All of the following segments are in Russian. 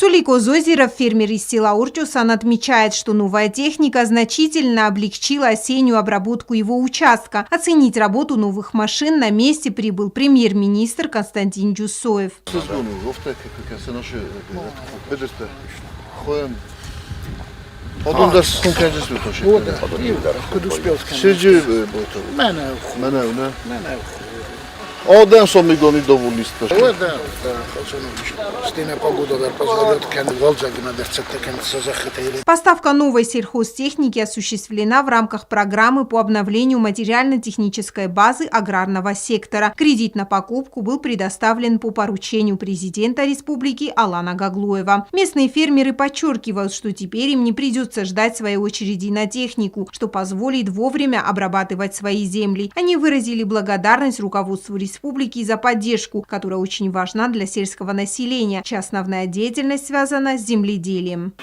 Сулик Озозеров, фермер из села Уртюсан, отмечает, что новая техника значительно облегчила осеннюю обработку его участка. Оценить работу новых машин на месте прибыл премьер-министр Константин Джусоев. Поставка новой сельхозтехники осуществлена в рамках программы по обновлению материально-технической базы аграрного сектора. Кредит на покупку был предоставлен по поручению президента республики Алана Гаглуева. Местные фермеры подчеркивают, что теперь им не придется ждать своей очереди на технику, что позволит вовремя обрабатывать свои земли. Они выразили благодарность руководству республики за поддержку, которая очень важна для сельского населения, чья основная деятельность связана с земледелием.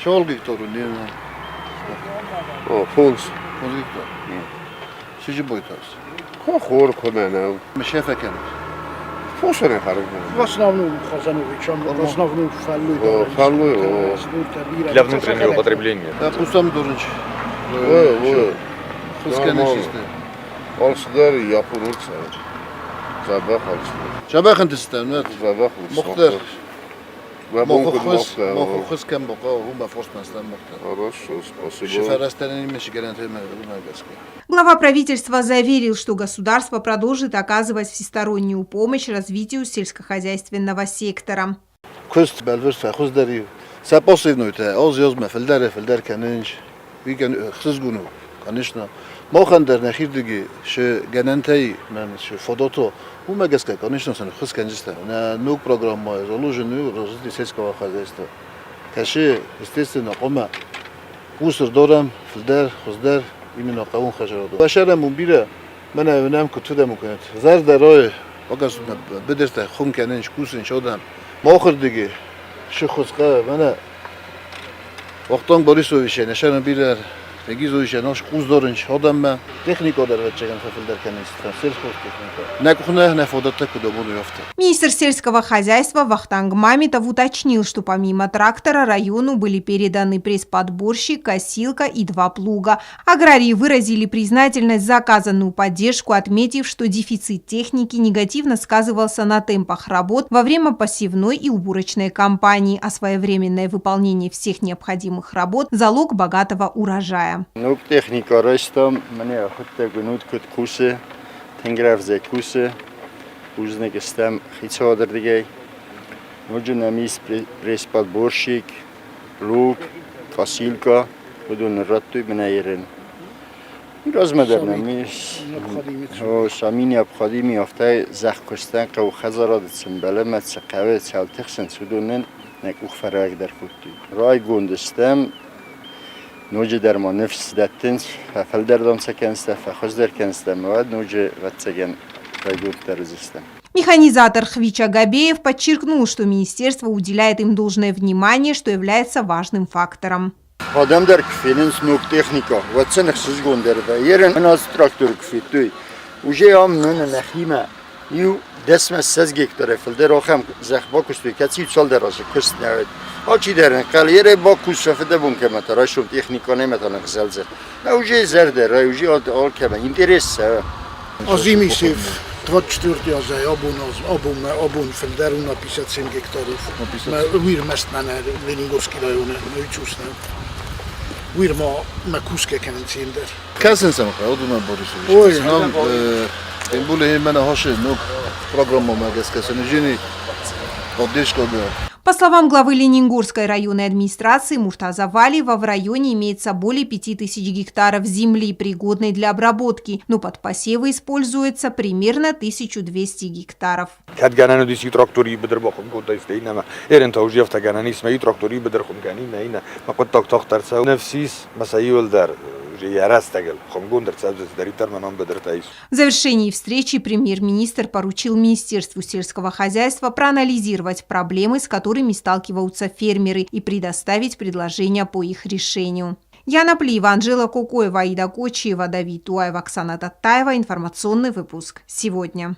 Для внутреннего потребления. Глава правительства заверил, что государство продолжит оказывать всестороннюю помощь развитию сельскохозяйственного сектора. Министр сельского хозяйства Вахтанг Мамитов уточнил, что помимо трактора району были переданы пресс-подборщик, косилка и 2 плуга. Аграрии выразили признательность за оказанную поддержку, отметив, что дефицит техники негативно сказывался на темпах работ во время посевной и уборочной кампании, а своевременное выполнение всех необходимых работ – залог богатого урожая. Техника растом, мне охота гнуть кусы, тенгравзе кусы, узнать стам хитсодер дигей. Нужен амис пресс-подборщик, плуг, косилка, будун ратту меняерен. Размерно мис, сами необходимые автай захкостан, кау хазарат симбалемат сакавет салтехсен судунен, некух фараг дар кутти. Рай гундстам. نوجه در ما نفس داتنس فعل در دام سکنسته فخوش در کنسته مواد نوجه واتساген район терроризма. Механизатор Хвича Габеев подчеркнул, что министерство уделяет им должное внимание, что является важным фактором. Адам der kfilin smog техника, ватсенх сизгондерда. Ерен нас трактор кфитуй. Уже ам нана нахима. Ю десма 6 гектар филдер охам захбакусты каци чал дераже куст навет. Очи дерен калиере бакус шафде бунке матарашум техника неметана гзалзе. А уже зердер, уже ол кема интерес. Azimisiv 24 obun filder na 57 hektarów. Wir mestmene Leningorski rajone, Nőcsúszna. Wir ma kuske kennen cinder. Kaszen sam Oduna Borisovich. Znam тем более именно hoše no программа магескасene жени поддержка да. По словам главы Ленингорской районной администрации Муртаза Валиева, в районе имеется более 5000 гектаров земли, пригодной для обработки, но под посевы используется примерно 1200 гектаров. В завершении встречи премьер-министр поручил Министерству сельского хозяйства проанализировать проблемы, с которыми сталкиваются фермеры, и предоставить предложения по их решению. Яна Плиева, Анжела Кукоева, Аида Кочиева, Давид Туаев, Оксана Таттаева. Информационный выпуск сегодня.